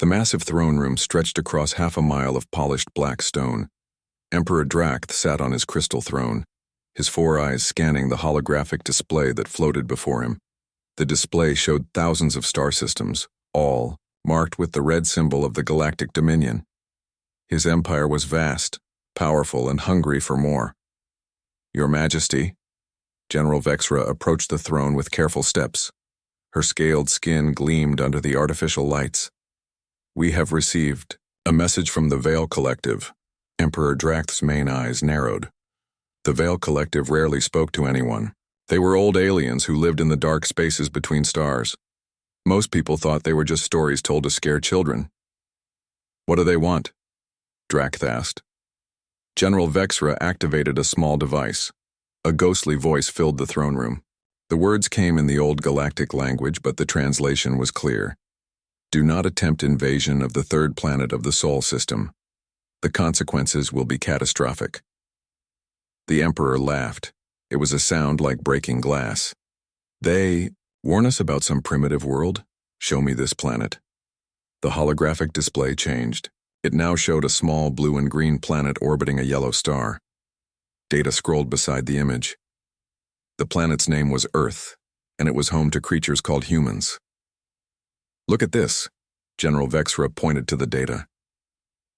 The massive throne room stretched across half a mile of polished black stone. Emperor Drakth sat on his crystal throne, his four eyes scanning the holographic display that floated before him. The display showed thousands of star systems, all marked with the red symbol of the Galactic Dominion. His empire was vast, powerful, and hungry for more. "Your Majesty," General Vexra approached the throne with careful steps. Her scaled skin gleamed under the artificial lights. "We have received a message from the Veil Collective." Emperor Drakth's main eyes narrowed. The Veil Collective rarely spoke to anyone. They were old aliens who lived in the dark spaces between stars. Most people thought they were just stories told to scare children. "What do they want?" Drakth asked. General Vexra activated a small device. A ghostly voice filled the throne room. The words came in the old galactic language, but the translation was clear. "Do not attempt invasion of the third planet of the Sol system. The consequences will be catastrophic." The Emperor laughed. It was a sound like breaking glass. "They warn us about some primitive world? Show me this planet." The holographic display changed. It now showed a small blue and green planet orbiting a yellow star. Data scrolled beside the image. The planet's name was Earth, and it was home to creatures called humans. "Look at this," General Vexra pointed to the data.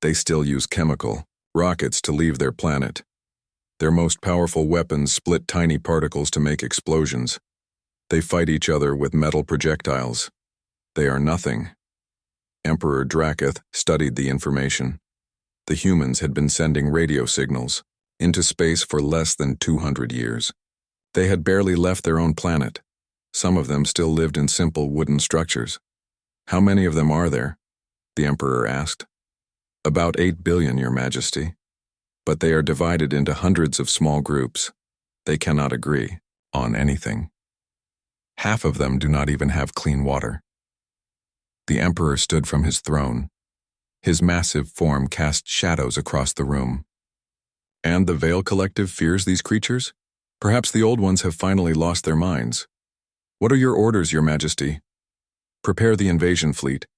"They still use chemical rockets to leave their planet. Their most powerful weapons split tiny particles to make explosions. They fight each other with metal projectiles. They are nothing." Emperor Drakth studied the information. The humans had been sending radio signals into space for less than 200 years. They had barely left their own planet. Some of them still lived in simple wooden structures. "How many of them are there?" the Emperor asked. "About 8 billion, Your Majesty. But they are divided into hundreds of small groups. They cannot agree on anything. Half of them do not even have clean water." The Emperor stood from his throne. His massive form cast shadows across the room. "And the Veil Collective fears these creatures? Perhaps the old ones have finally lost their minds. What are your orders, Your Majesty?" "Prepare the invasion fleet.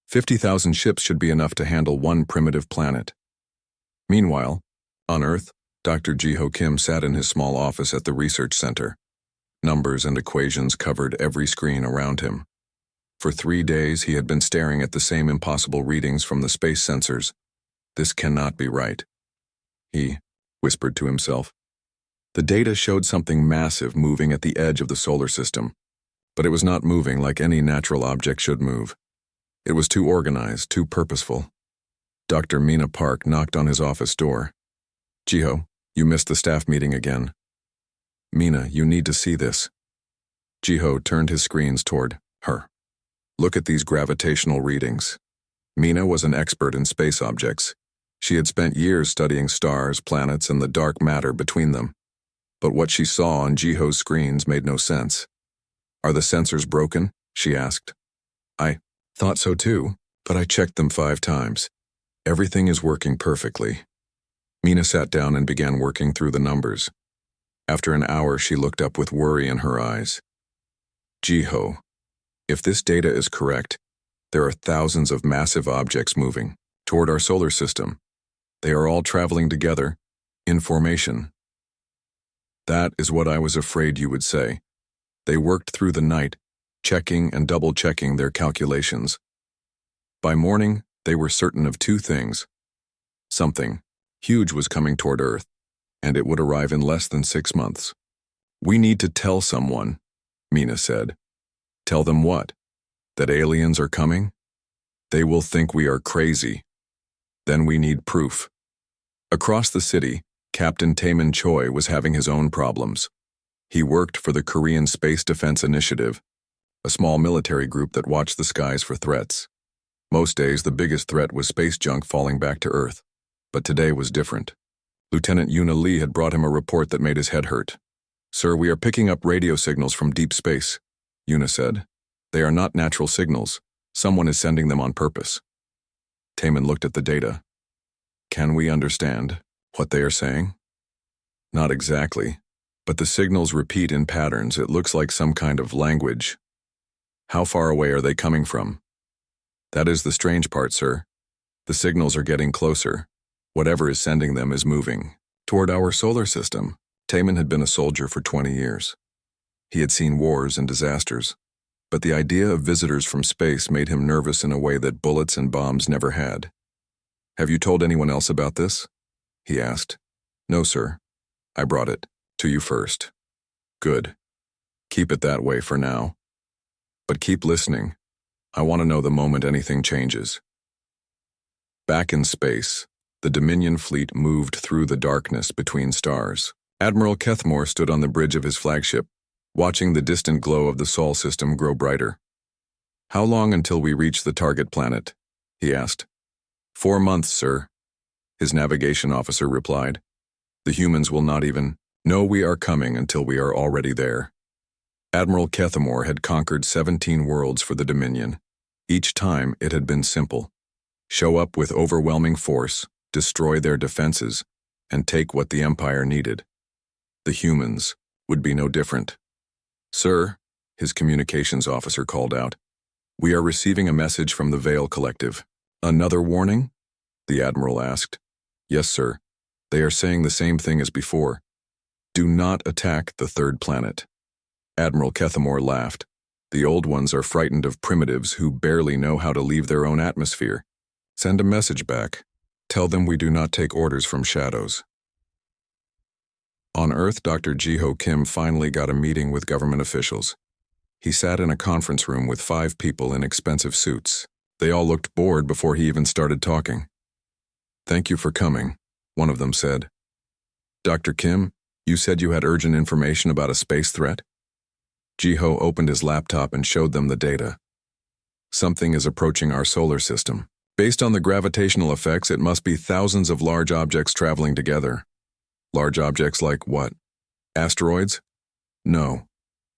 50,000 ships should be enough to handle one primitive planet." Meanwhile, on Earth, Dr. Jiho Kim sat in his small office at the research center. Numbers and equations covered every screen around him. For 3 days, he had been staring at the same impossible readings from the space sensors. "This cannot be right," he whispered to himself. The data showed something massive moving at the edge of the solar system, but it was not moving like any natural object should move. It was too organized, too purposeful. Dr. Mina Park knocked on his office door. "Jiho, you missed the staff meeting again." "Mina, you need to see this." Jiho turned his screens toward her. "Look at these gravitational readings." Mina was an expert in space objects. She had spent years studying stars, planets, and the dark matter between them. But what she saw on Jiho's screens made no sense. "Are the sensors broken?" she asked. "I thought so too, but I checked them 5 times. Everything is working perfectly." Mina sat down and began working through the numbers. After an hour, she looked up with worry in her eyes. "Jiho, if this data is correct, there are thousands of massive objects moving toward our solar system. They are all traveling together, in formation." "That is what I was afraid you would say." They worked through the night, checking and double-checking their calculations. By morning, they were certain of 2 things. Something huge was coming toward Earth, and it would arrive in less than 6 months. "We need to tell someone," Mina said. "Tell them what? That aliens are coming? They will think we are crazy. Then we need proof." Across the city, Captain Taemin Choi was having his own problems. He worked for the Korean Space Defense Initiative, a small military group that watched the skies for threats. Most days, the biggest threat was space junk falling back to Earth. But today was different. Lieutenant Yuna Lee had brought him a report that made his head hurt. "Sir, we are picking up radio signals from deep space," Yuna said. "They are not natural signals. Someone is sending them on purpose." Taemin looked at the data. "Can we understand what they are saying?" "Not exactly, but the signals repeat in patterns. It looks like some kind of language." "How far away are they coming from?" That is the strange part, sir. The signals are getting closer. Whatever is sending them is moving toward our solar system. Taman had been a soldier for 20 years. He had seen wars and disasters, but the idea of visitors from space made him nervous in a way that bullets and bombs never had. Have you told anyone else about this? He asked. No, sir. I brought it to you first. Good. Keep it that way for now. But keep listening. I want to know the moment anything changes. Back in space, the Dominion fleet moved through the darkness between stars. Admiral Kethmore stood on the bridge of his flagship, watching the distant glow of the Sol system grow brighter. How long until we reach the target planet? He asked. 4 months, sir. His navigation officer replied. The humans will not even know we are coming until we are already there. Admiral Kethmore had conquered 17 worlds for the Dominion. Each time it had been simple. Show up with overwhelming force, destroy their defenses, and take what the Empire needed. The humans would be no different. Sir, his communications officer called out, we are receiving a message from the Veil Collective. Another warning? The Admiral asked. Yes, sir. They are saying the same thing as before. Do not attack the third planet. Admiral Kethmore laughed. The old ones are frightened of primitives who barely know how to leave their own atmosphere. Send a message back. Tell them we do not take orders from shadows. On Earth, Dr. Jiho Kim finally got a meeting with government officials. He sat in a conference room with 5 people in expensive suits. They all looked bored before he even started talking. Thank you for coming, one of them said. Dr. Kim, you said you had urgent information about a space threat? Jiho opened his laptop and showed them the data. Something is approaching our solar system. Based on the gravitational effects, it must be thousands of large objects traveling together. Large objects like what? Asteroids? No.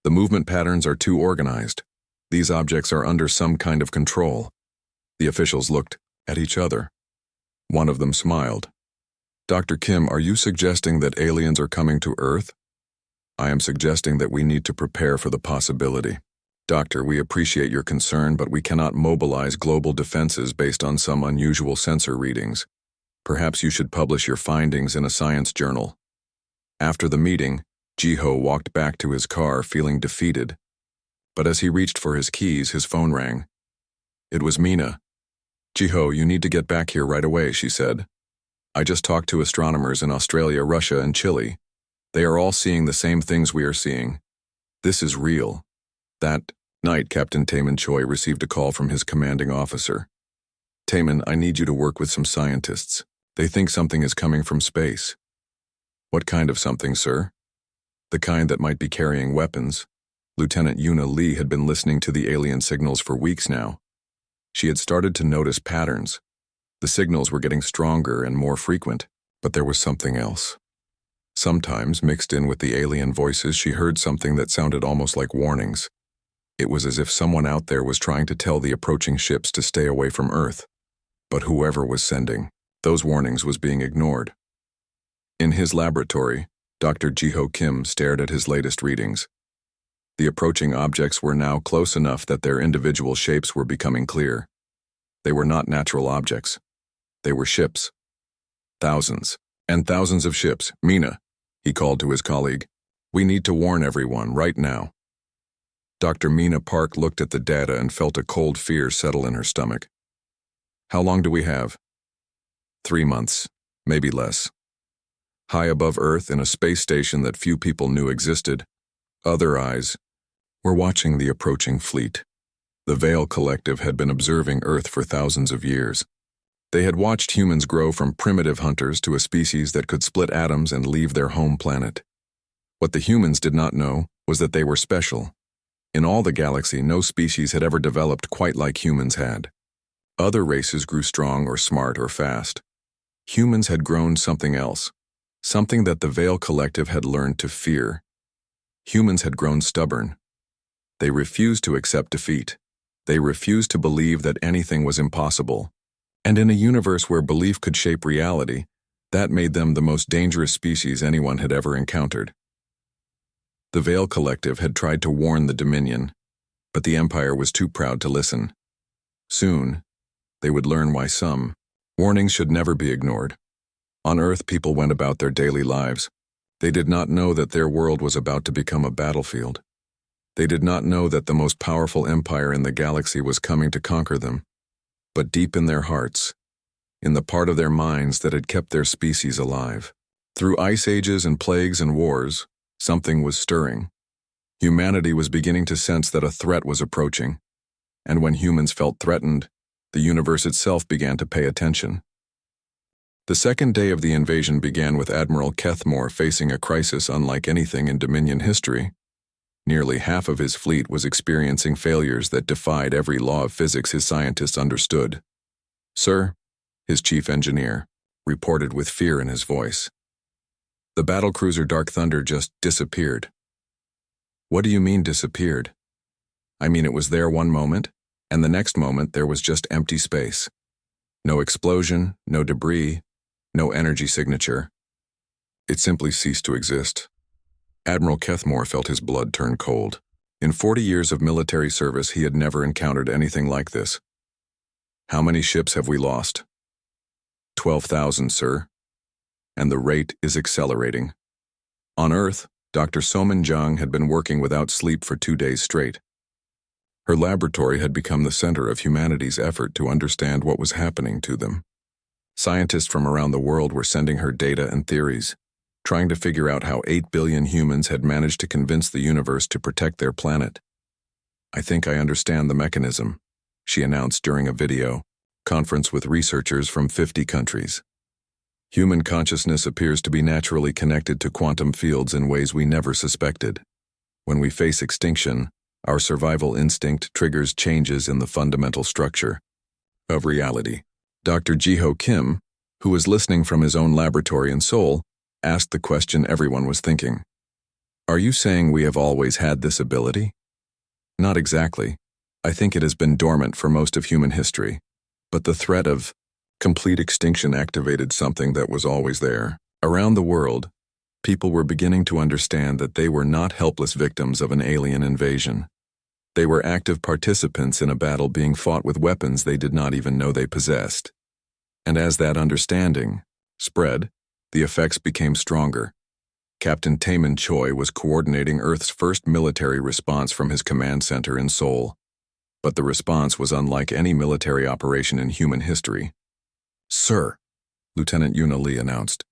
The movement patterns are too organized. These objects are under some kind of control. The officials looked at each other. One of them smiled. Dr. Kim, are you suggesting that aliens are coming to Earth? I am suggesting that we need to prepare for the possibility. Doctor, we appreciate your concern, but we cannot mobilize global defenses based on some unusual sensor readings. Perhaps you should publish your findings in a science journal. After the meeting, Jiho walked back to his car feeling defeated. But as he reached for his keys, his phone rang. It was Mina. Jiho, you need to get back here right away, she said. I just talked to astronomers in Australia, Russia, and Chile. They are all seeing the same things we are seeing. This is real. That night, Captain Taman Choi received a call from his commanding officer. Taman, I need you to work with some scientists. They think something is coming from space. What kind of something, sir? The kind that might be carrying weapons. Lieutenant Yuna Lee had been listening to the alien signals for weeks now. She had started to notice patterns. The signals were getting stronger and more frequent, but there was something else. Sometimes, mixed in with the alien voices, she heard something that sounded almost like warnings. It was as if someone out there was trying to tell the approaching ships to stay away from Earth. But whoever was sending those warnings was being ignored. In his laboratory, Dr. Jiho Kim stared at his latest readings. The approaching objects were now close enough that their individual shapes were becoming clear. They were not natural objects. They were ships. Thousands and thousands of ships. Mina, he called to his colleague. We need to warn everyone right now. Dr. Mina Park looked at the data and felt a cold fear settle in her stomach. How long do we have? 3 months, maybe less. High above Earth in a space station that few people knew existed, other eyes were watching the approaching fleet. The Veil Collective had been observing Earth for thousands of years. They had watched humans grow from primitive hunters to a species that could split atoms and leave their home planet. What the humans did not know was that they were special. In all the galaxy, no species had ever developed quite like humans had. Other races grew strong or smart or fast. Humans had grown something else, something that the Veil Collective had learned to fear. Humans had grown stubborn. They refused to accept defeat. They refused to believe that anything was impossible. And in a universe where belief could shape reality, that made them the most dangerous species anyone had ever encountered. The Veil Collective had tried to warn the Dominion, but the Empire was too proud to listen. Soon, They would learn why some warnings should never be ignored. On Earth, people went about their daily lives. They did not know that their world was about to become a battlefield. They did not know that the most powerful empire in the galaxy was coming to conquer them. But deep in their hearts, in the part of their minds that had kept their species alive, through ice ages and plagues and wars, something was stirring. Humanity was beginning to sense that a threat was approaching. And when humans felt threatened, the universe itself began to pay attention. The second day of the invasion began with Admiral Kethmore facing a crisis unlike anything in Dominion history. Nearly half of his fleet was experiencing failures that defied every law of physics his scientists understood. "Sir," his chief engineer reported with fear in his voice, "the battlecruiser Dark Thunder just disappeared." "What do you mean disappeared?" "I mean it was there one moment, and the next moment there was just empty space. No explosion, no debris, no energy signature. It simply ceased to exist." Admiral Kethmore felt his blood turn cold. In 40 years of military service, he had never encountered anything like this. "How many ships have we lost?" 12,000, sir. And the rate is accelerating. On Earth, Dr. Soman Jung had been working without sleep for 2 days straight. Her laboratory had become the center of humanity's effort to understand what was happening to them. Scientists from around the world were sending her data and theories, trying to figure out how 8 billion humans had managed to convince the universe to protect their planet. "I think I understand the mechanism," she announced during a video conference with researchers from 50 countries. "Human consciousness appears to be naturally connected to quantum fields in ways we never suspected. When we face extinction, our survival instinct triggers changes in the fundamental structure of reality." Dr. Jiho Kim, who was listening from his own laboratory in Seoul, asked the question everyone was thinking. "Are you saying we have always had this ability?" "Not exactly. I think it has been dormant for most of human history. But the threat of complete extinction activated something that was always there." Around the world, people were beginning to understand that they were not helpless victims of an alien invasion. They were active participants in a battle being fought with weapons they did not even know they possessed. And as that understanding spread, the effects became stronger. Captain Taemin Choi was coordinating Earth's first military response from his command center in Seoul. But the response was unlike any military operation in human history. "Sir," Lieutenant Yuna Lee announced,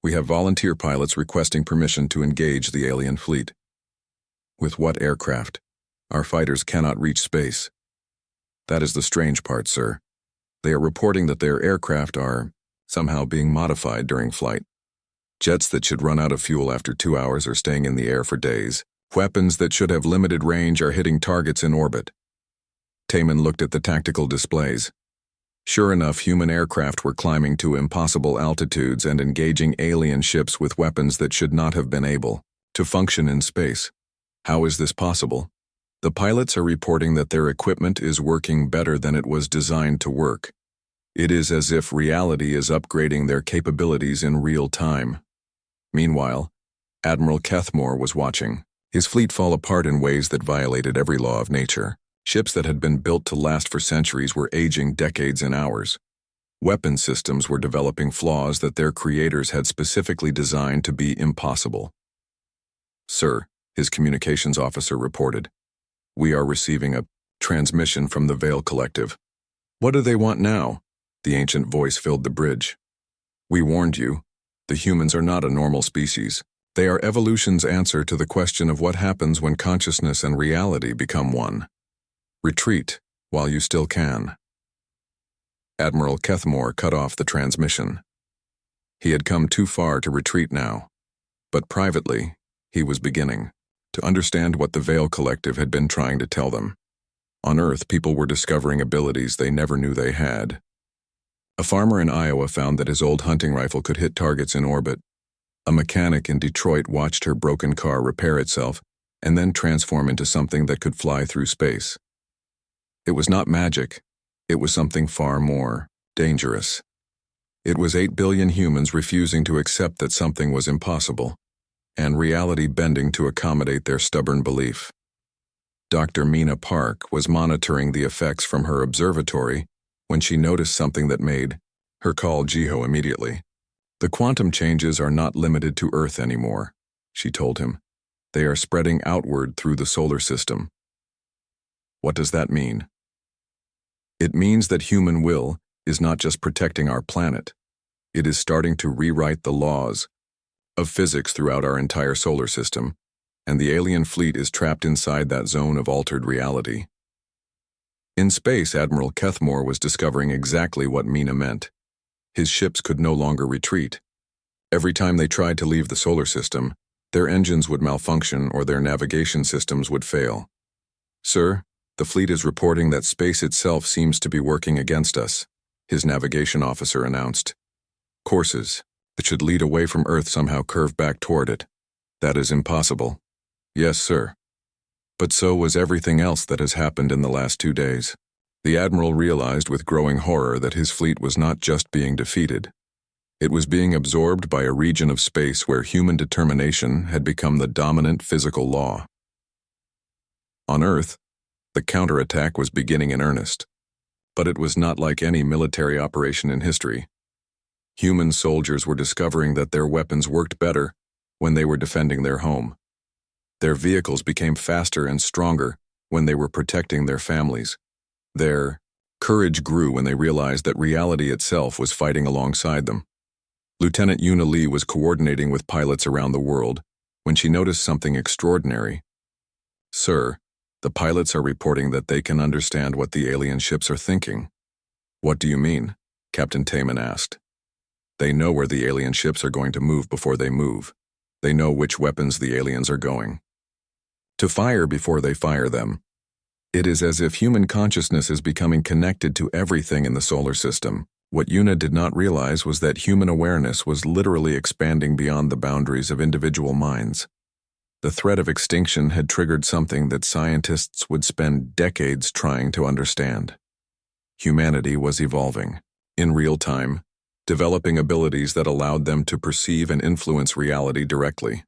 "we have volunteer pilots requesting permission to engage the alien fleet." "With what aircraft? Our fighters cannot reach space." "That is the strange part, sir. They are reporting that their aircraft are somehow being modified during flight. Jets that should run out of fuel after 2 hours are staying in the air for days. Weapons that should have limited range are hitting targets in orbit." Taemin looked at the tactical displays. Sure enough, human aircraft were climbing to impossible altitudes and engaging alien ships with weapons that should not have been able to function in space. How is this possible? The pilots are reporting that their equipment is working better than it was designed to work. It is as if reality is upgrading their capabilities in real time. Meanwhile, Admiral Kethmore was watching his fleet fall apart in ways that violated every law of nature. Ships that had been built to last for centuries were aging decades in hours. Weapon systems were developing flaws that their creators had specifically designed to be impossible. "Sir," his communications officer reported, "we are receiving a transmission from the Veil Collective." "What do they want now?" The ancient voice filled the bridge. "We warned you. The humans are not a normal species. They are evolution's answer to the question of what happens when consciousness and reality become one. Retreat while you still can." Admiral Kethmore cut off the transmission. He had come too far to retreat now. But privately, he was beginning to understand what the Veil Collective had been trying to tell them. On Earth, people were discovering abilities they never knew they had. A farmer in Iowa found that his old hunting rifle could hit targets in orbit. A mechanic in Detroit watched her broken car repair itself and then transform into something that could fly through space. It was not magic. It was something far more dangerous. It was 8 billion humans refusing to accept that something was impossible, and reality bending to accommodate their stubborn belief. Dr. Mina Park was monitoring the effects from her observatory when she noticed something that made her call Jiho immediately. "The quantum changes are not limited to Earth anymore," she told him. "They are spreading outward through the solar system." What does that mean? It means that human will is not just protecting our planet. It is starting to rewrite the laws of physics throughout our entire solar system, and the alien fleet is trapped inside that zone of altered reality. In space, Admiral Kethmore was discovering exactly what Mina meant. His ships could no longer retreat. Every time they tried to leave the solar system, their engines would malfunction or their navigation systems would fail. "Sir, the fleet is reporting that space itself seems to be working against us," his navigation officer announced. "Courses that should lead away from Earth somehow curve back toward it. That is impossible." "Yes, sir." But so was everything else that has happened in the last 2 days. The Admiral realized with growing horror that his fleet was not just being defeated. It was being absorbed by a region of space where human determination had become the dominant physical law. On Earth, the counterattack was beginning in earnest. But it was not like any military operation in history. Human soldiers were discovering that their weapons worked better when they were defending their home. Their vehicles became faster and stronger when they were protecting their families. Their courage grew when they realized that reality itself was fighting alongside them. Lieutenant Yuna Lee was coordinating with pilots around the world when she noticed something extraordinary. "Sir, the pilots are reporting that they can understand what the alien ships are thinking." "What do you mean?" Captain Taman asked. "They know where the alien ships are going to move before they move. They know which weapons the aliens are going to fire before they fire them. It is as if human consciousness is becoming connected to everything in the solar system." What Yuna did not realize was that human awareness was literally expanding beyond the boundaries of individual minds. The threat of extinction had triggered something that scientists would spend decades trying to understand. Humanity was evolving, in real time, developing abilities that allowed them to perceive and influence reality directly.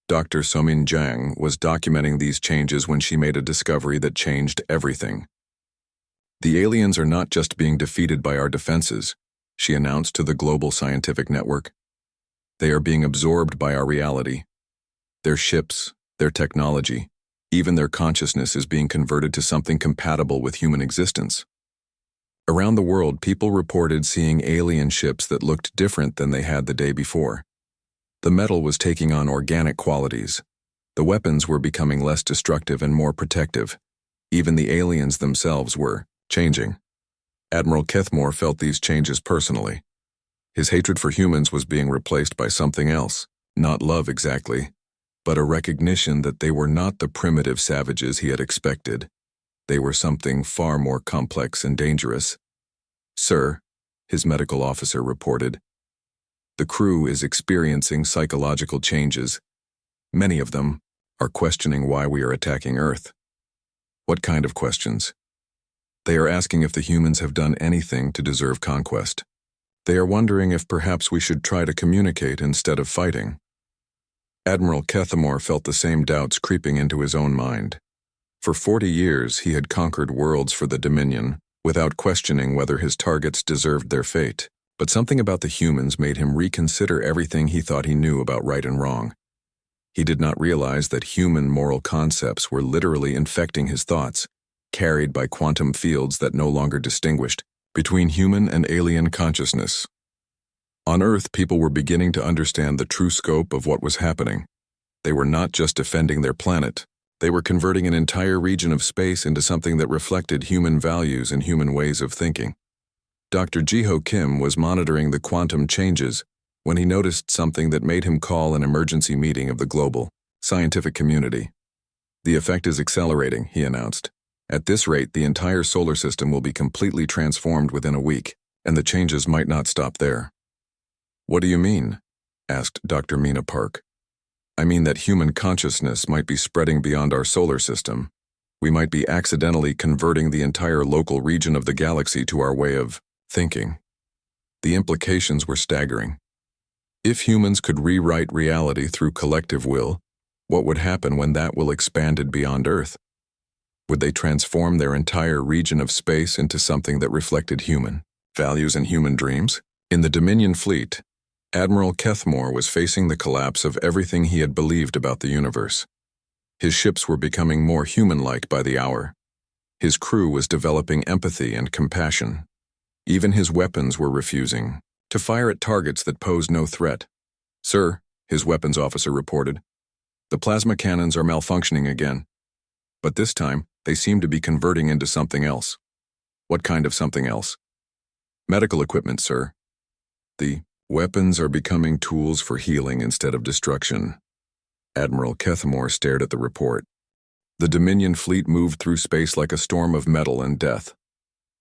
Dr. Somin Jang was documenting these changes when she made a discovery that changed everything. "The aliens are not just being defeated by our defenses," she announced to the global scientific network. "They are being absorbed by our reality. Their ships, their technology, even their consciousness is being converted to something compatible with human existence." Around the world, people reported seeing alien ships that looked different than they had the day before. The metal was taking on organic qualities. The weapons were becoming less destructive and more protective. Even the aliens themselves were changing. Admiral Kethmore felt these changes personally. His hatred for humans was being replaced by something else, not love exactly, but a recognition that they were not the primitive savages he had expected. They were something far more complex and dangerous. "Sir," his medical officer reported, "the crew is experiencing psychological changes. Many of them are questioning why we are attacking Earth." "What kind of questions?" "They are asking if the humans have done anything to deserve conquest. They are wondering if perhaps we should try to communicate instead of fighting." Admiral Kethmore felt the same doubts creeping into his own mind. For 40 years, he had conquered worlds for the Dominion without questioning whether his targets deserved their fate. But something about the humans made him reconsider everything he thought he knew about right and wrong. He did not realize that human moral concepts were literally infecting his thoughts, carried by quantum fields that no longer distinguished between human and alien consciousness. On Earth, people were beginning to understand the true scope of what was happening. They were not just defending their planet. They were converting an entire region of space into something that reflected human values and human ways of thinking. Dr. Jiho Kim was monitoring the quantum changes when he noticed something that made him call an emergency meeting of the global scientific community. "The effect is accelerating," he announced. "At this rate, the entire solar system will be completely transformed within a week, and the changes might not stop there." "What do you mean?" asked Dr. Mina Park. "I mean that human consciousness might be spreading beyond our solar system. We might be accidentally converting the entire local region of the galaxy to our way of thinking." The implications were staggering. If humans could rewrite reality through collective will, what would happen when that will expanded beyond Earth? Would they transform their entire region of space into something that reflected human values and human dreams? In the Dominion fleet, Admiral Kethmore was facing the collapse of everything he had believed about the universe. His ships were becoming more human-like by the hour. His crew was developing empathy and compassion. Even his weapons were refusing to fire at targets that posed no threat. "Sir," his weapons officer reported, "the plasma cannons are malfunctioning again. But this time, they seem to be converting into something else." "What kind of something else?" "Medical equipment, sir. The weapons are becoming tools for healing instead of destruction." Admiral Kethmore stared at the report. The Dominion fleet moved through space like a storm of metal and death.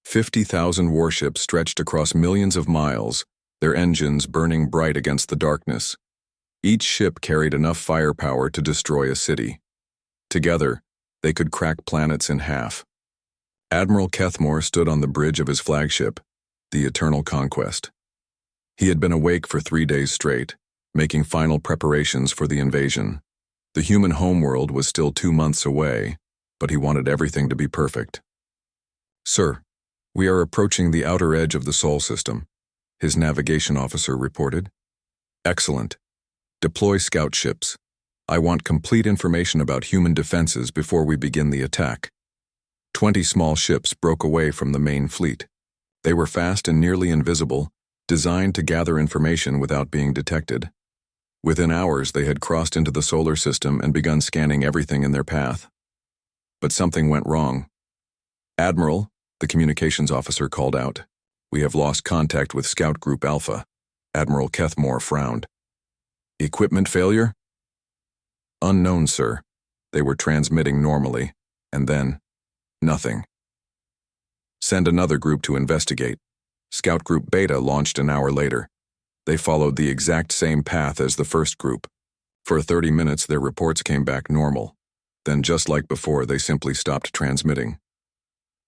50,000 warships stretched across millions of miles, their engines burning bright against the darkness. Each ship carried enough firepower to destroy a city. Together, they could crack planets in half. Admiral Kethmore stood on the bridge of his flagship, the Eternal Conquest. He had been awake for 3 days straight, making final preparations for the invasion. The human homeworld was still 2 months away, but he wanted everything to be perfect. "Sir, we are approaching the outer edge of the Sol system," his navigation officer reported. "Excellent. Deploy scout ships. I want complete information about human defenses before we begin the attack." 20 small ships broke away from the main fleet. They were fast and nearly invisible, designed to gather information without being detected. Within hours, they had crossed into the solar system and begun scanning everything in their path. But something went wrong. "Admiral," the communications officer called out, "we have lost contact with Scout Group Alpha." Admiral Kethmore frowned. "Equipment failure?" "Unknown, sir. They were transmitting normally, and then, nothing." "Send another group to investigate." Scout Group Beta launched an hour later. They followed the exact same path as the first group. For 30 minutes, their reports came back normal. Then, just like before, they simply stopped transmitting.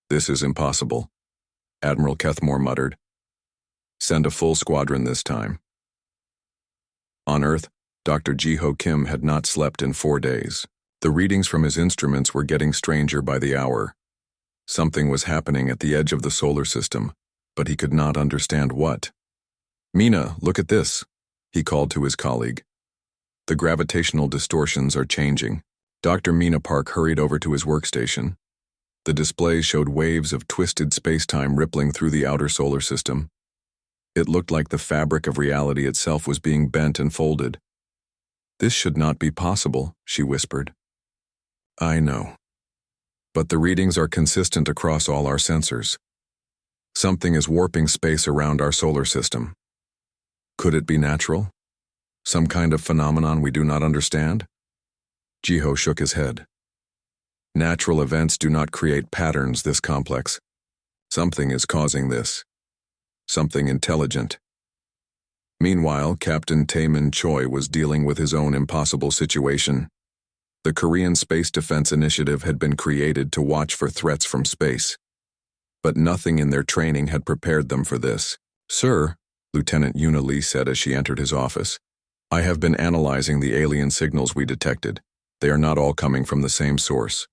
"This is impossible," Admiral Kethmore muttered. "Send a full squadron this time." On Earth, Dr. Ji-Ho Kim had not slept in 4 days. The readings from his instruments were getting stranger by the hour. Something was happening at the edge of the solar system, but he could not understand what. "Mina, look at this," he called to his colleague. "The gravitational distortions are changing." Dr. Mina Park hurried over to his workstation. The display showed waves of twisted space-time rippling through the outer solar system. It looked like the fabric of reality itself was being bent and folded. "This should not be possible," she whispered. "I know. But the readings are consistent across all our sensors. Something is warping space around our solar system. Could it be natural? Some kind of phenomenon we do not understand?" Ji-Ho shook his head. "Natural events do not create patterns this complex. Something is causing this. Something intelligent." Meanwhile, Captain Taemin Choi was dealing with his own impossible situation. The Korean Space Defense Initiative had been created to watch for threats from space. But nothing in their training had prepared them for this. "Sir," Lieutenant Yuna Lee said as she entered his office, "I have been analyzing the alien signals we detected. They are not all coming from the same source."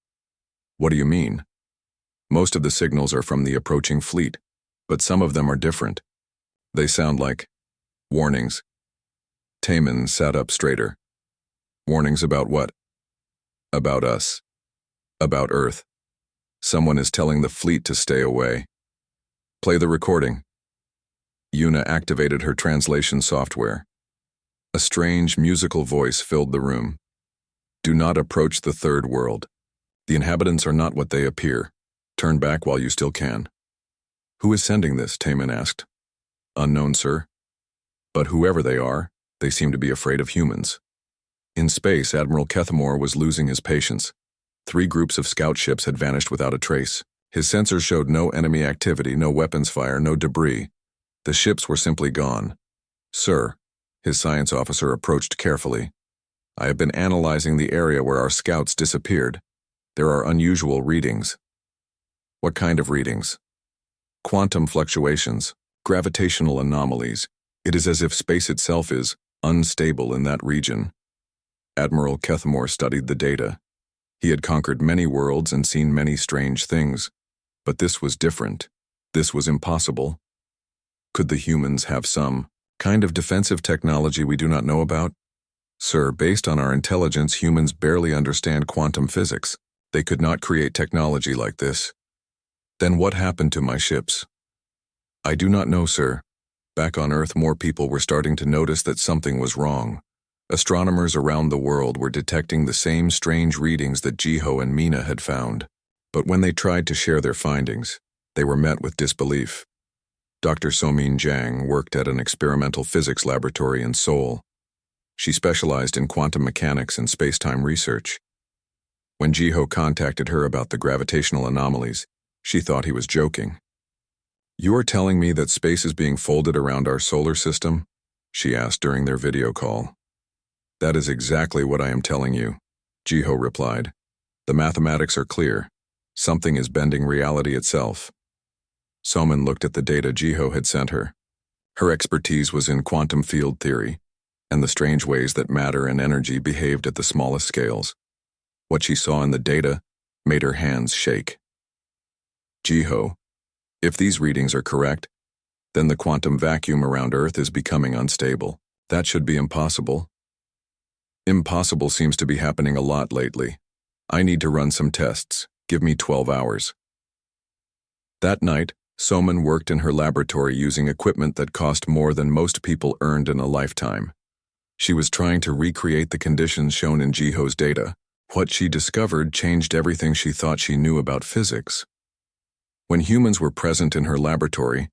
"What do you mean?" "Most of the signals are from the approaching fleet, but some of them are different. They sound like warnings." Taemin sat up straighter. "Warnings about what?" "About us. About Earth. Someone is telling the fleet to stay away." "Play the recording." Yuna activated her translation software. A strange musical voice filled the room. "Do not approach the third world. The inhabitants are not what they appear. Turn back while you still can." "Who is sending this?" Taemin asked. "Unknown, sir. But whoever they are, they seem to be afraid of humans." In space, Admiral Kethmore was losing his patience. 3 groups of scout ships had vanished without a trace. His sensors showed no enemy activity, no weapons fire, no debris. The ships were simply gone. "Sir," his science officer approached carefully, "I have been analyzing the area where our scouts disappeared. There are unusual readings." "What kind of readings?" "Quantum fluctuations, gravitational anomalies. It is as if space itself is unstable in that region." Admiral Kethmore studied the data. He had conquered many worlds and seen many strange things, but this was different. This was impossible. Could the humans have some kind of defensive technology we do not know about? Sir, based on our intelligence, humans barely understand quantum physics. They could not create technology like this. Then what happened to my ships? I do not know, sir. Back on Earth, more people were starting to notice that something was wrong. Astronomers around the world were detecting the same strange readings that Jiho and Mina had found. But when they tried to share their findings, they were met with disbelief. Dr. Somin Jiang worked at an experimental physics laboratory in Seoul. She specialized in quantum mechanics and space-time research. When Jiho contacted her about the gravitational anomalies, she thought he was joking. "You are telling me that space is being folded around our solar system?" she asked during their video call. "That is exactly what I am telling you," Jiho replied. "The mathematics are clear. Something is bending reality itself." Somin looked at the data Jiho had sent her. Her expertise was in quantum field theory and the strange ways that matter and energy behaved at the smallest scales. What she saw in the data made her hands shake. "Jiho, if these readings are correct, then the quantum vacuum around Earth is becoming unstable. That should be impossible." "Impossible seems to be happening a lot lately. I need to run some tests. Give me 12 hours. That night, Somin worked in her laboratory using equipment that cost more than most people earned in a lifetime. She was trying to recreate the conditions shown in Jiho's data. What she discovered changed everything she thought she knew about physics. When humans were present in her laboratory,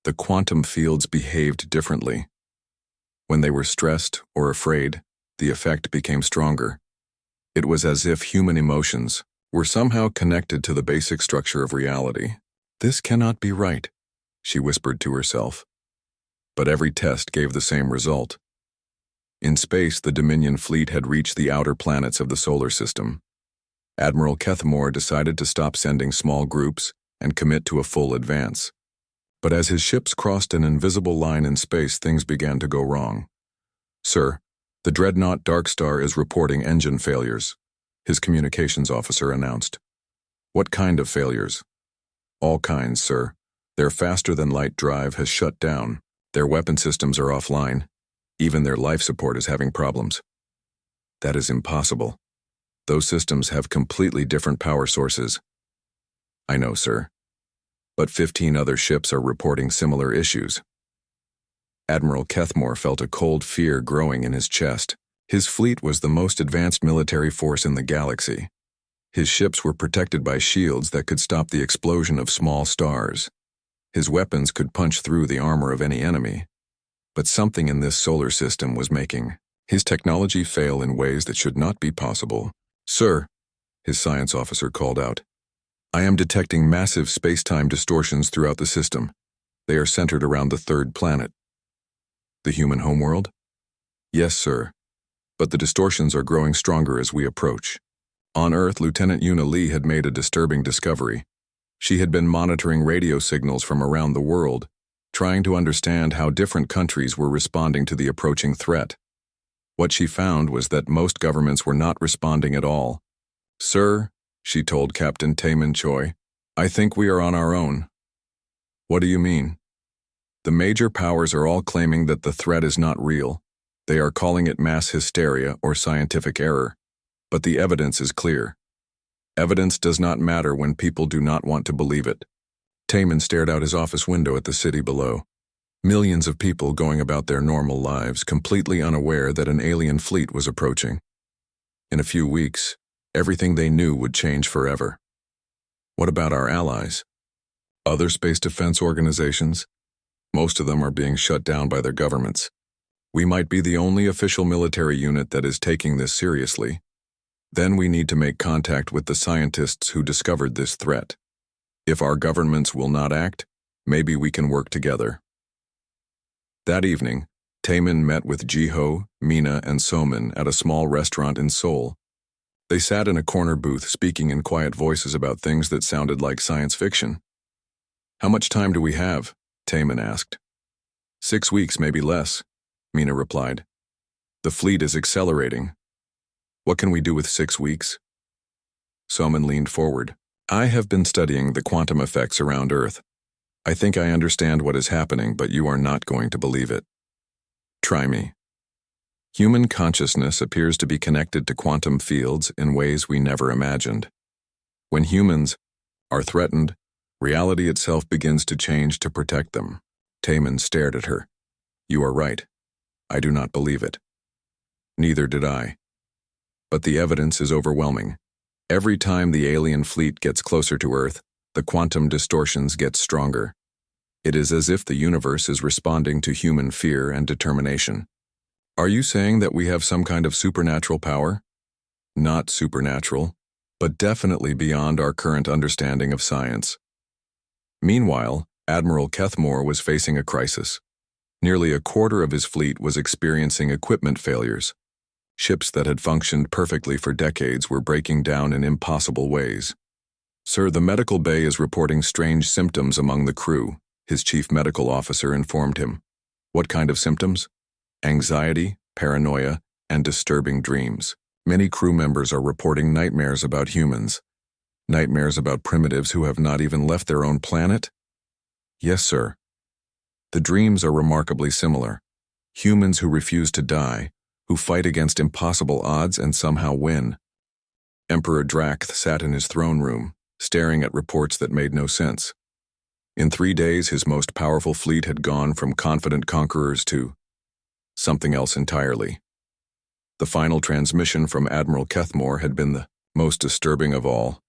the quantum fields behaved differently. When they were stressed or afraid, the effect became stronger. It was as if human emotions were somehow connected to the basic structure of reality. "This cannot be right," she whispered to herself. But every test gave the same result. In space, the Dominion fleet had reached the outer planets of the solar system. Admiral Kethmore decided to stop sending small groups and commit to a full advance. But as his ships crossed an invisible line in space, things began to go wrong. "Sir, the dreadnought Dark Star is reporting engine failures," his communications officer announced. "What kind of failures?" "All kinds, sir. Their faster-than-light drive has shut down. Their weapon systems are offline. Even their life support is having problems." "That is impossible. Those systems have completely different power sources." "I know, sir. But 15 other ships are reporting similar issues." Admiral Kethmore felt a cold fear growing in his chest. His fleet was the most advanced military force in the galaxy. His ships were protected by shields that could stop the explosion of small stars. His weapons could punch through the armor of any enemy. But something in this solar system was making his technology fail in ways that should not be possible. "Sir," his science officer called out, "I am detecting massive space-time distortions throughout the system. They are centered around the third planet." "The human homeworld?" "Yes, sir. But the distortions are growing stronger as we approach." On Earth, Lieutenant Una Lee had made a disturbing discovery. She had been monitoring radio signals from around the world, trying to understand how different countries were responding to the approaching threat. What she found was that most governments were not responding at all. "Sir," she told Captain Taemin Choi, "I think we are on our own." "What do you mean?" "The major powers are all claiming that the threat is not real. They are calling it mass hysteria or scientific error. But the evidence is clear. Evidence does not matter when people do not want to believe it." Taemin stared out his office window at the city below. Millions of people going about their normal lives, completely unaware that an alien fleet was approaching. In a few weeks, everything they knew would change forever. What about our allies? Other space defense organizations? Most of them are being shut down by their governments. We might be the only official military unit that is taking this seriously. Then we need to make contact with the scientists who discovered this threat. If our governments will not act, maybe we can work together. That evening, Taemin met with Jiho, Mina, and Somin at a small restaurant in Seoul. They sat in a corner booth speaking in quiet voices about things that sounded like science fiction. "How much time do we have?" Taemin asked. 6 weeks, maybe less," Mina replied. "The fleet is accelerating. What can we do with 6 weeks?" Soman leaned forward. I have been studying the quantum effects around Earth. I think I understand what is happening, but you are not going to believe it. Try me. Human consciousness appears to be connected to quantum fields in ways we never imagined. When humans are threatened, reality itself begins to change to protect them. Taman stared at her. You are right. I do not believe it. Neither did I. But the evidence is overwhelming. Every time the alien fleet gets closer to Earth, the quantum distortions get stronger. It is as if the universe is responding to human fear and determination. Are you saying that we have some kind of supernatural power? Not supernatural, but definitely beyond our current understanding of science. Meanwhile, Admiral Kethmore was facing a crisis. Nearly a quarter of his fleet was experiencing equipment failures. Ships that had functioned perfectly for decades were breaking down in impossible ways. Sir, the medical bay is reporting strange symptoms among the crew, his chief medical officer informed him. What kind of symptoms? Anxiety, paranoia, and disturbing dreams. Many crew members are reporting nightmares about humans. Nightmares about primitives who have not even left their own planet? Yes, sir. The dreams are remarkably similar. Humans who refuse to die, who fight against impossible odds and somehow win. Emperor Drakth sat in his throne room, staring at reports that made no sense. In 3 days, his most powerful fleet had gone from confident conquerors to something else entirely. The final transmission from Admiral Kethmore had been the most disturbing of all.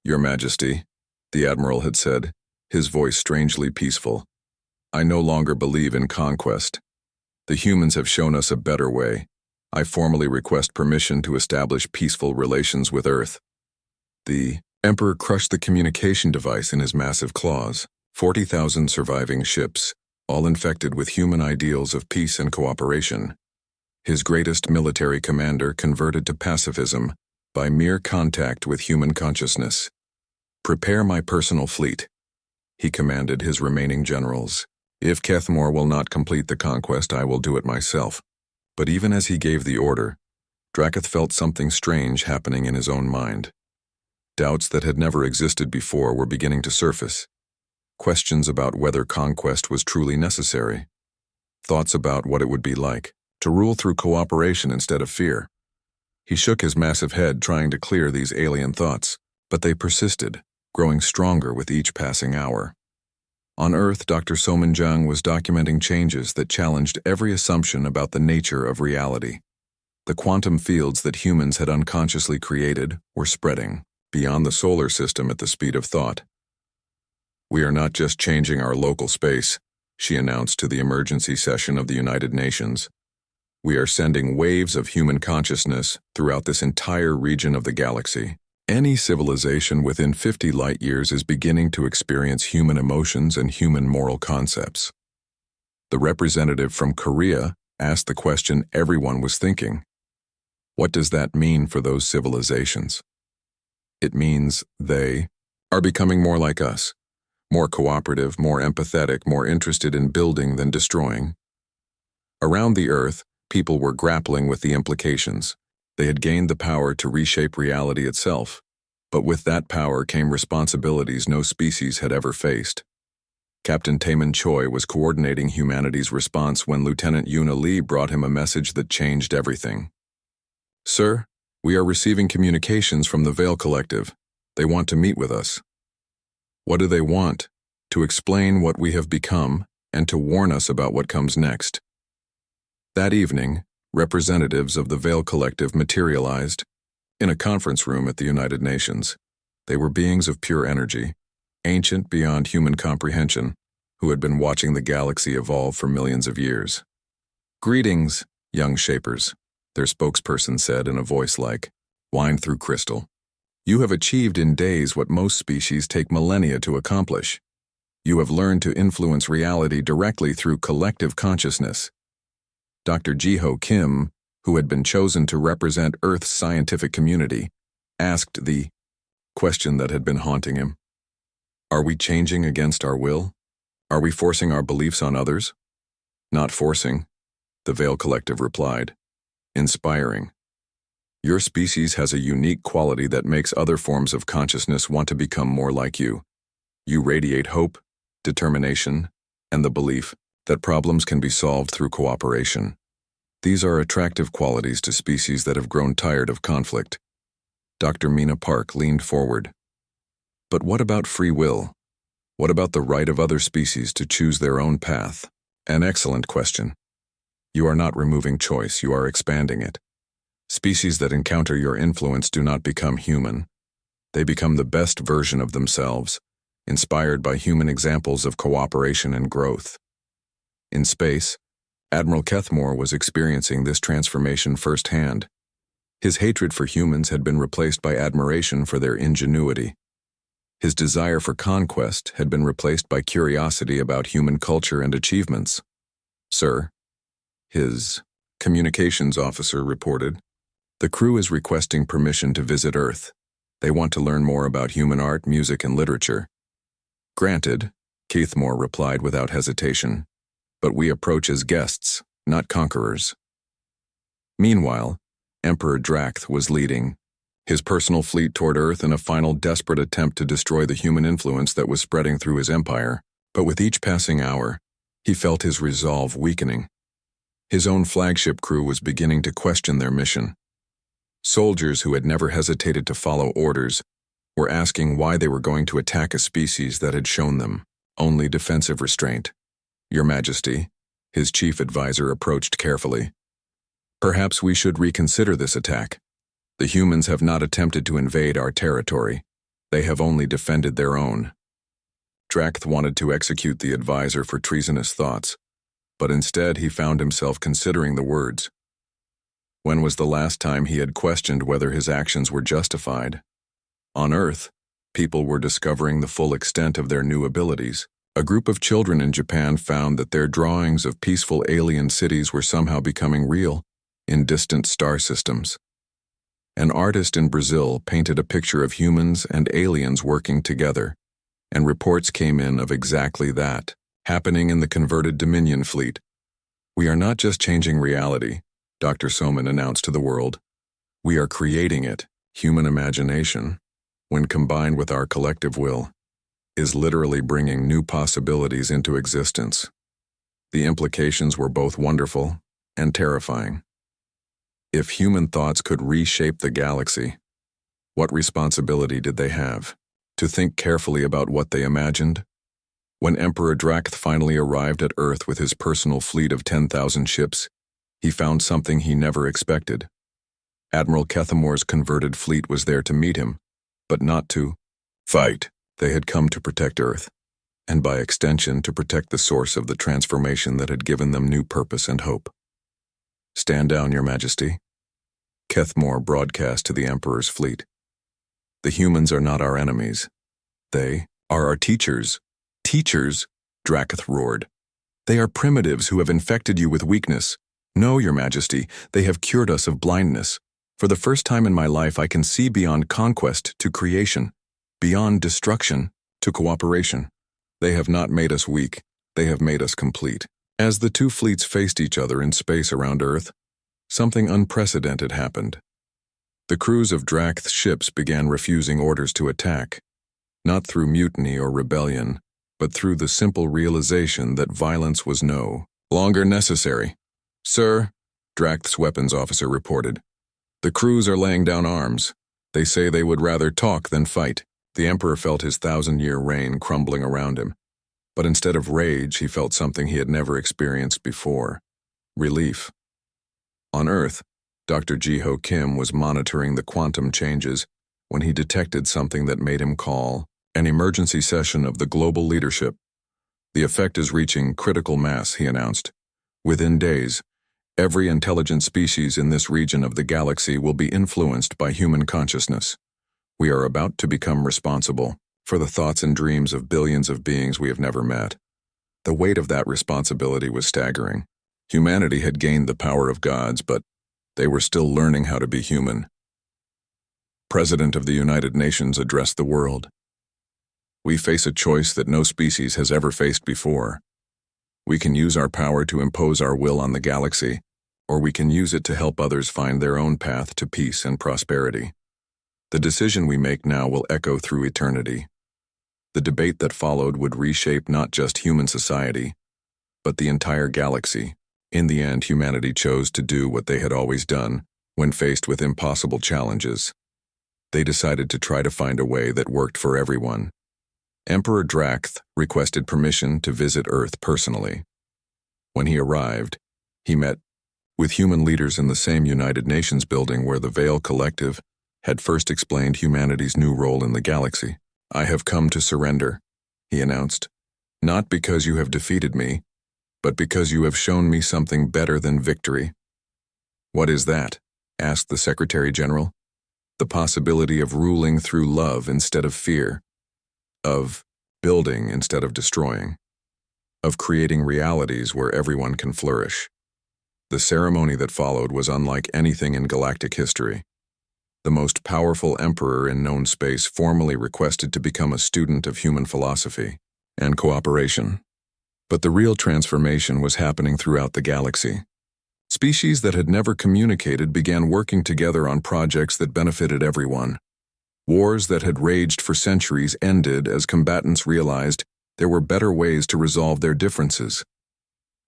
Your Majesty, the Admiral had said, his voice strangely peaceful. I no longer believe in conquest. The humans have shown us a better way. I formally request permission to establish peaceful relations with Earth. The Emperor crushed the communication device in his massive claws. 40,000 surviving ships, all infected with human ideals of peace and cooperation. His greatest military commander converted to pacifism by mere contact with human consciousness. Prepare my personal fleet, he commanded his remaining generals. If Kethmore will not complete the conquest, I will do it myself. But even as he gave the order, Drakth felt something strange happening in his own mind. Doubts that had never existed before were beginning to surface. Questions about whether conquest was truly necessary. Thoughts about what it would be like to rule through cooperation instead of fear. He shook his massive head trying to clear these alien thoughts, but they persisted, growing stronger with each passing hour. On Earth, Dr. Soman Jung was documenting changes that challenged every assumption about the nature of reality. The quantum fields that humans had unconsciously created were spreading beyond the solar system at the speed of thought. We are not just changing our local space, she announced to the emergency session of the United Nations. We are sending waves of human consciousness throughout this entire region of the galaxy. Any civilization within 50 light-years is beginning to experience human emotions and human moral concepts. The representative from Korea asked the question everyone was thinking. What does that mean for those civilizations? It means they are becoming more like us, more cooperative, more empathetic, more interested in building than destroying. Around the Earth, people were grappling with the implications. They had gained the power to reshape reality itself, but with that power came responsibilities no species had ever faced. Captain Taman Choi was coordinating humanity's response when Lieutenant Yuna Lee brought him a message that changed everything. Sir, we are receiving communications from the Veil Collective. They want to meet with us. What do they want? To explain what we have become and to warn us about what comes next. That evening, representatives of the Veil Collective materialized in a conference room at the United Nations. They were beings of pure energy, ancient beyond human comprehension, who had been watching the galaxy evolve for millions of years. Greetings, young shapers, their spokesperson said in a voice like wine through crystal. You have achieved in days what most species take millennia to accomplish. You have learned to influence reality directly through collective consciousness. Dr. Jiho Kim, who had been chosen to represent Earth's scientific community, asked the question that had been haunting him. Are we changing against our will? Are we forcing our beliefs on others? Not forcing, the Veil Collective replied. Inspiring. Your species has a unique quality that makes other forms of consciousness want to become more like you. You radiate hope, determination, and the belief that problems can be solved through cooperation. These are attractive qualities to species that have grown tired of conflict. Dr. Mina Park leaned forward. But what about free will? What about the right of other species to choose their own path? An excellent question. You are not removing choice, you are expanding it. Species that encounter your influence do not become human. They become the best version of themselves, inspired by human examples of cooperation and growth. In space, Admiral Kethmore was experiencing this transformation firsthand. His hatred for humans had been replaced by admiration for their ingenuity. His desire for conquest had been replaced by curiosity about human culture and achievements. "Sir," his communications officer reported, "the crew is requesting permission to visit Earth. They want to learn more about human art, music, and literature." "Granted," Kethmore replied without hesitation, "but we approach as guests, not conquerors." Meanwhile, Emperor Drakth was leading his personal fleet toward Earth in a final desperate attempt to destroy the human influence that was spreading through his empire. But with each passing hour, he felt his resolve weakening. His own flagship crew was beginning to question their mission. Soldiers who had never hesitated to follow orders were asking why they were going to attack a species that had shown them only defensive restraint. "Your Majesty," his chief advisor approached carefully, "perhaps we should reconsider this attack. The humans have not attempted to invade our territory. They have only defended their own." Drakth wanted to execute the advisor for treasonous thoughts, but instead he found himself considering the words. When was the last time he had questioned whether his actions were justified? On Earth, people were discovering the full extent of their new abilities. A group of children in Japan found that their drawings of peaceful alien cities were somehow becoming real in distant star systems. An artist in Brazil painted a picture of humans and aliens working together, and reports came in of exactly that, happening in the converted Dominion fleet. "We are not just changing reality," Dr. Soman announced to the world. "We are creating it. Human imagination, when combined with our collective will, is literally bringing new possibilities into existence." The implications were both wonderful and terrifying. If human thoughts could reshape the galaxy, what responsibility did they have? To think carefully about what they imagined? When Emperor Drakth finally arrived at Earth with his personal fleet of 10,000 ships, he found something he never expected. Admiral Kethamore's converted fleet was there to meet him, but not to fight. They had come to protect Earth, and by extension to protect the source of the transformation that had given them new purpose and hope. "Stand down, Your Majesty," Kethmore broadcast to the Emperor's fleet. "The humans are not our enemies. They are our teachers." "Teachers?" Drakth roared. "They are primitives who have infected you with weakness. No, Your Majesty, they have cured us of blindness. For the first time in my life I can see beyond conquest to creation, beyond destruction to cooperation. They have not made us weak, they have made us complete." As the two fleets faced each other in space around Earth, something unprecedented happened. The crews of Drakth's ships began refusing orders to attack, not through mutiny or rebellion, but through the simple realization that violence was no longer necessary. "Sir," Drakth's weapons officer reported, "the crews are laying down arms. They say they would rather talk than fight." The Emperor felt his 1,000-year reign crumbling around him. But instead of rage, he felt something he had never experienced before: relief. On Earth, Dr. Ji-Ho Kim was monitoring the quantum changes when he detected something that made him call an emergency session of the global leadership. "The effect is reaching critical mass," he announced. "Within days, every intelligent species in this region of the galaxy will be influenced by human consciousness. We are about to become responsible for the thoughts and dreams of billions of beings we have never met." The weight of that responsibility was staggering. Humanity had gained the power of gods, but they were still learning how to be human. President of the United Nations addressed the world. "We face a choice that no species has ever faced before. We can use our power to impose our will on the galaxy, or we can use it to help others find their own path to peace and prosperity. The decision we make now will echo through eternity. The debate that followed would reshape not just human society, but the entire galaxy. In the end, humanity chose to do what they had always done when faced with impossible challenges. They decided to try to find a way that worked for everyone. Emperor Drakth requested permission to visit Earth personally. When he arrived, he met with human leaders in the same United Nations building where the Veil Collective had first explained humanity's new role in the galaxy. "I have come to surrender," he announced, "not because you have defeated me, but because you have shown me something better than victory." "What is that?" asked the Secretary General. "The possibility of ruling through love instead of fear, of building instead of destroying, of creating realities where everyone can flourish." The ceremony that followed was unlike anything in galactic history. The most powerful emperor in known space formally requested to become a student of human philosophy and cooperation. But the real transformation was happening throughout the galaxy. Species that had never communicated began working together on projects that benefited everyone. Wars that had raged for centuries ended as combatants realized there were better ways to resolve their differences.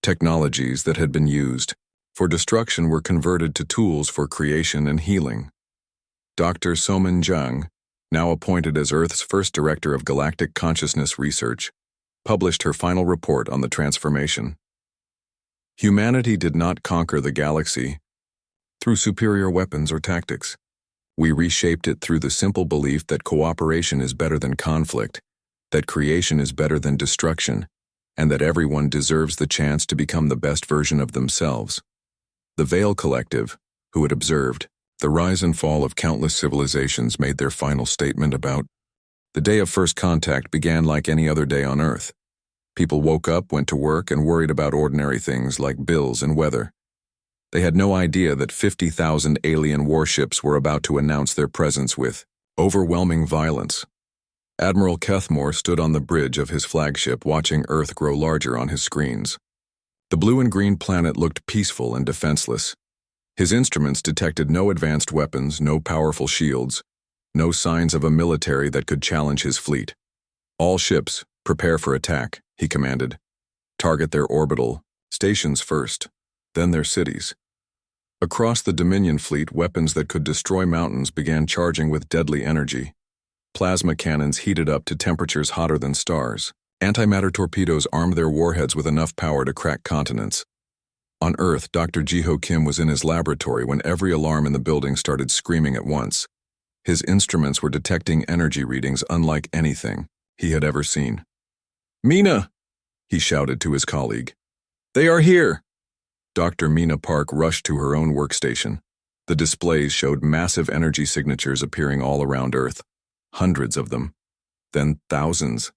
Technologies that had been used for destruction were converted to tools for creation and healing. Dr. Somin Jung, now appointed as Earth's first director of galactic consciousness research, published her final report on the transformation. Humanity did not conquer the galaxy through superior weapons or tactics. We reshaped it through the simple belief that cooperation is better than conflict, that creation is better than destruction, and that everyone deserves the chance to become the best version of themselves. The Veil Collective, who had observed the rise and fall of countless civilizations, made their final statement about the day of first contact began like any other day on Earth. People woke up, went to work, and worried about ordinary things like bills and weather. They had no idea that 50,000 alien warships were about to announce their presence with overwhelming violence. Admiral Kethmore stood on the bridge of his flagship watching Earth grow larger on his screens. The blue and green planet looked peaceful and defenseless. His instruments detected no advanced weapons, no powerful shields, no signs of a military that could challenge his fleet. "All ships, prepare for attack," he commanded. "Target their orbital stations first, then their cities." Across the Dominion fleet, weapons that could destroy mountains began charging with deadly energy. Plasma cannons heated up to temperatures hotter than stars. Antimatter torpedoes armed their warheads with enough power to crack continents. On Earth, Dr. Jiho Kim was in his laboratory when every alarm in the building started screaming at once. His instruments were detecting energy readings unlike anything he had ever seen. "Mina!" he shouted to his colleague. "They are here!" Dr. Mina Park rushed to her own workstation. The displays showed massive energy signatures appearing all around Earth. Hundreds of them. Then thousands.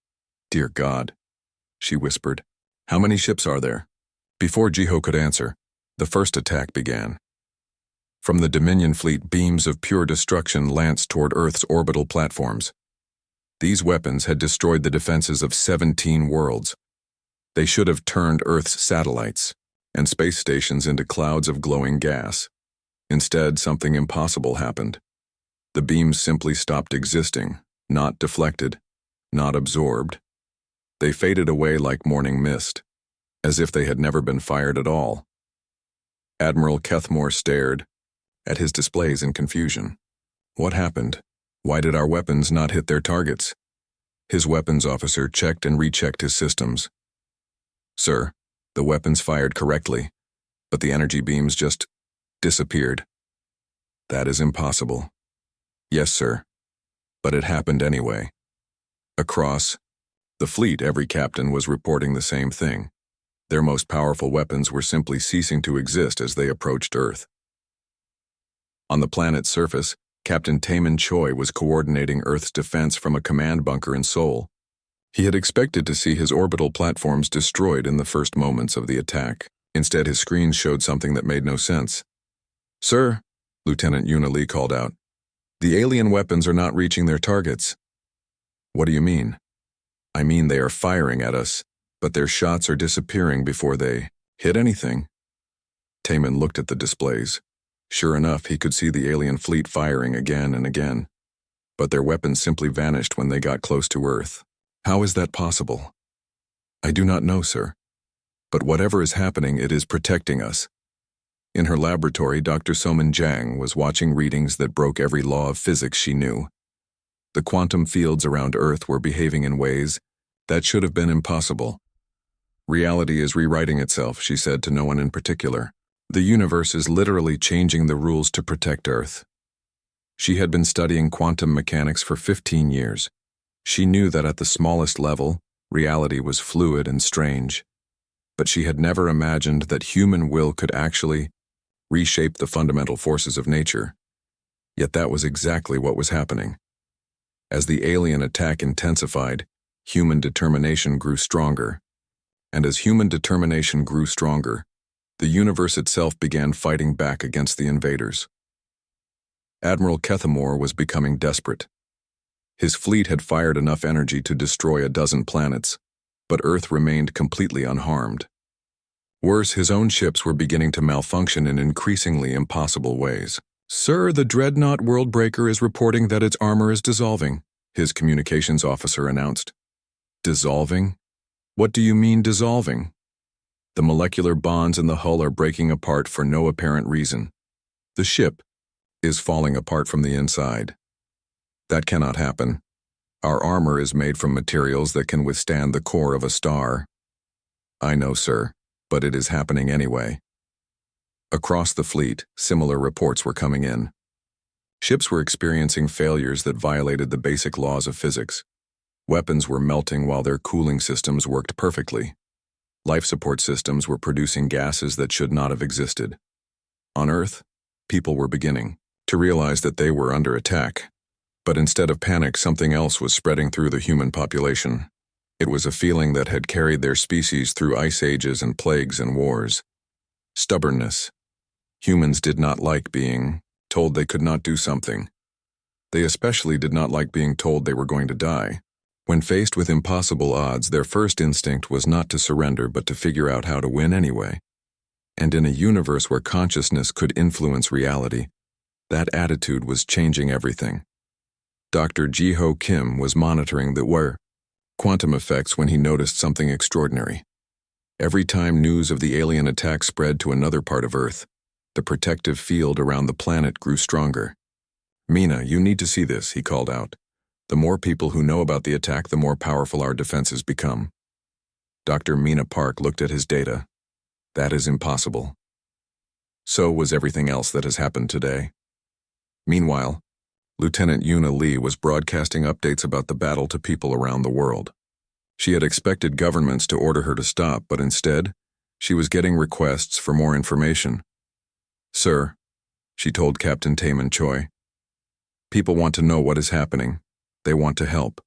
"Dear God," she whispered. "How many ships are there?" Before Jiho could answer, the first attack began. From the Dominion fleet, beams of pure destruction lanced toward Earth's orbital platforms. These weapons had destroyed the defenses of 17 worlds. They should have turned Earth's satellites and space stations into clouds of glowing gas. Instead, something impossible happened. The beams simply stopped existing, not deflected, not absorbed. They faded away like morning mist, as if they had never been fired at all. Admiral Kethmore stared at his displays in confusion. What happened? Why did our weapons not hit their targets? His weapons officer checked and rechecked his systems. "Sir, the weapons fired correctly, but the energy beams just disappeared." "That is impossible." "Yes, sir, but it happened anyway." Across the fleet, every captain was reporting the same thing. Their most powerful weapons were simply ceasing to exist as they approached Earth. On the planet's surface, Captain Taemin Choi was coordinating Earth's defense from a command bunker in Seoul. He had expected to see his orbital platforms destroyed in the first moments of the attack. Instead, his screens showed something that made no sense. "Sir," Lieutenant Yuna Lee called out, "the alien weapons are not reaching their targets." "What do you mean?" "I mean they are firing at us, but their shots are disappearing before they hit anything." Taman looked at the displays. Sure enough, he could see the alien fleet firing again and again. But their weapons simply vanished when they got close to Earth. How is that possible? I do not know, sir. But whatever is happening, it is protecting us. In her laboratory, Dr. Soman Jang was watching readings that broke every law of physics she knew. The quantum fields around Earth were behaving in ways that should have been impossible. Reality is rewriting itself, she said to no one in particular. The universe is literally changing the rules to protect Earth. She had been studying quantum mechanics for 15 years. She knew that at the smallest level, reality was fluid and strange. But she had never imagined that human will could actually reshape the fundamental forces of nature. Yet that was exactly what was happening. As the alien attack intensified, human determination grew stronger. And as human determination grew stronger, the universe itself began fighting back against the invaders. Admiral Kethamore was becoming desperate. His fleet had fired enough energy to destroy a dozen planets, but Earth remained completely unharmed. Worse, his own ships were beginning to malfunction in increasingly impossible ways. "Sir, the dreadnought Worldbreaker is reporting that its armor is dissolving," his communications officer announced. Dissolving? What do you mean dissolving? The molecular bonds in the hull are breaking apart for no apparent reason. The ship is falling apart from the inside. That cannot happen. Our armor is made from materials that can withstand the core of a star. I know, sir, but it is happening anyway. Across the fleet, similar reports were coming in. Ships were experiencing failures that violated the basic laws of physics. Weapons were melting while their cooling systems worked perfectly. Life support systems were producing gases that should not have existed. On Earth, people were beginning to realize that they were under attack. But instead of panic, something else was spreading through the human population. It was a feeling that had carried their species through ice ages and plagues and wars. Stubbornness. Humans did not like being told they could not do something. They especially did not like being told they were going to die. When faced with impossible odds, their first instinct was not to surrender but to figure out how to win anyway. And in a universe where consciousness could influence reality, that attitude was changing everything. Dr. Ji-Ho Kim was monitoring the quantum effects when he noticed something extraordinary. Every time news of the alien attack spread to another part of Earth, the protective field around the planet grew stronger. "Mina, you need to see this," he called out. "The more people who know about the attack, the more powerful our defenses become." Dr. Mina Park looked at his data. That is impossible. So was everything else that has happened today. Meanwhile, Lieutenant Yuna Lee was broadcasting updates about the battle to people around the world. She had expected governments to order her to stop, but instead, she was getting requests for more information. "Sir," she told Captain Taman Choi, "people want to know what is happening. They want to help.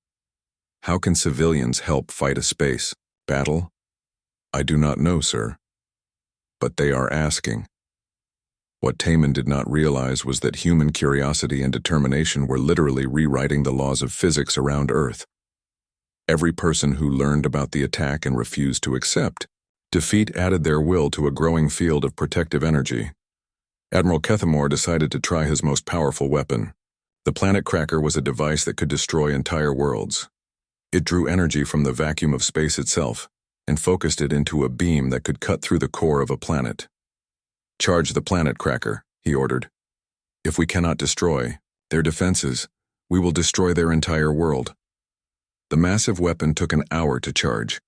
How can civilians help fight a space battle?" "I do not know, sir. But they are asking." What Taman did not realize was that human curiosity and determination were literally rewriting the laws of physics around Earth. Every person who learned about the attack and refused to accept defeat added their will to a growing field of protective energy. Admiral Kethamore decided to try his most powerful weapon. The Planet Cracker was a device that could destroy entire worlds. It drew energy from the vacuum of space itself and focused it into a beam that could cut through the core of a planet. "Charge the Planet Cracker," he ordered. "If we cannot destroy their defenses, we will destroy their entire world." The massive weapon took an hour to charge.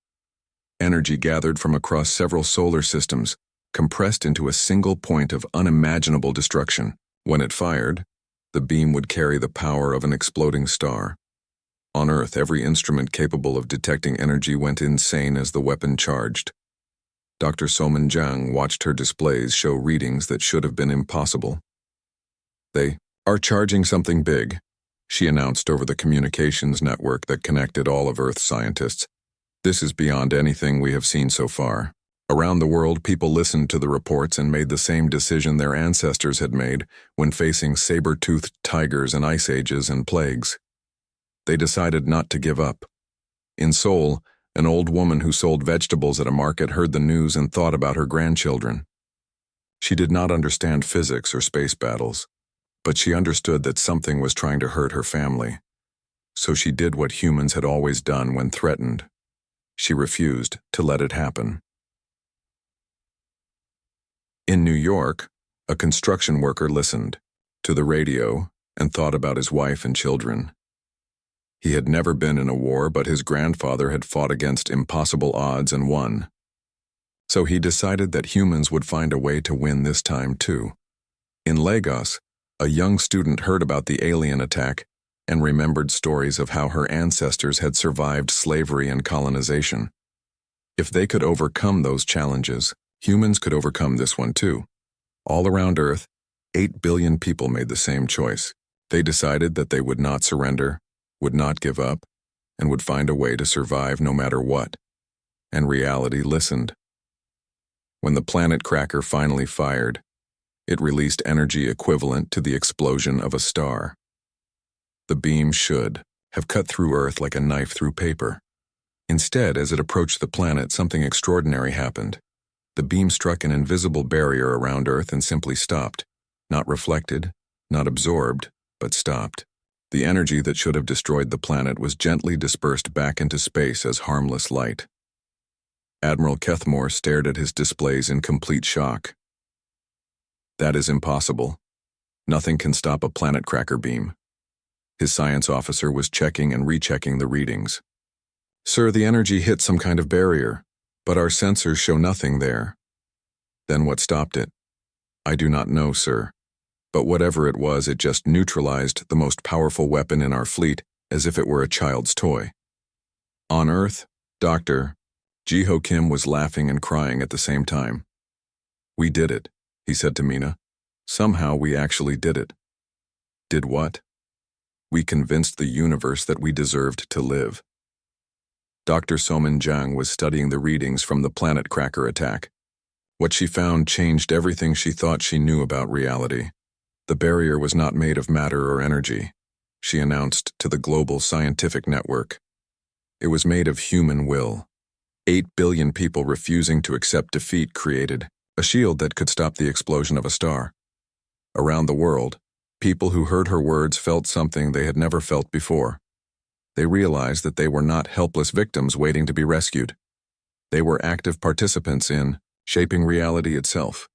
Energy gathered from across several solar systems, compressed into a single point of unimaginable destruction. When it fired, the beam would carry the power of an exploding star. On Earth, every instrument capable of detecting energy went insane as the weapon charged. Dr. Soman Jang watched her displays show readings that should have been impossible. "They are charging something big," she announced over the communications network that connected all of Earth's scientists. "This is beyond anything we have seen so far." Around the world, people listened to the reports and made the same decision their ancestors had made when facing saber-toothed tigers and ice ages and plagues. They decided not to give up. In Seoul, an old woman who sold vegetables at a market heard the news and thought about her grandchildren. She did not understand physics or space battles, but she understood that something was trying to hurt her family. So she did what humans had always done when threatened. She refused to let it happen. In New York, a construction worker listened to the radio and thought about his wife and children. He had never been in a war, but his grandfather had fought against impossible odds and won. So he decided that humans would find a way to win this time too. In Lagos, a young student heard about the alien attack and remembered stories of how her ancestors had survived slavery and colonization. If they could overcome those challenges, humans could overcome this one too. All around Earth, 8 billion people made the same choice. They decided that they would not surrender, would not give up, and would find a way to survive no matter what. And reality listened. When the planet cracker finally fired, it released energy equivalent to the explosion of a star. The beam should have cut through Earth like a knife through paper. Instead, as it approached the planet, something extraordinary happened. The beam struck an invisible barrier around Earth and simply stopped. Not reflected, not absorbed, but stopped. The energy that should have destroyed the planet was gently dispersed back into space as harmless light. Admiral Kethmore stared at his displays in complete shock. That is impossible. Nothing can stop a planet cracker beam. His science officer was checking and rechecking the readings. Sir, the energy hit some kind of barrier, but our sensors show nothing there. Then what stopped it? I do not know, sir. But whatever it was, it just neutralized the most powerful weapon in our fleet as if it were a child's toy. On Earth, Dr. Jiho Kim was laughing and crying at the same time. We did it, he said to Mina. Somehow we actually did it. Did what? We convinced the universe that we deserved to live. Dr. Somin Jang was studying the readings from the planet cracker attack. What she found changed everything she thought she knew about reality. The barrier was not made of matter or energy, she announced to the global scientific network. It was made of human will. 8 billion people refusing to accept defeat created a shield that could stop the explosion of a star. Around the world, people who heard her words felt something they had never felt before. They realized that they were not helpless victims waiting to be rescued. They were active participants in shaping reality itself.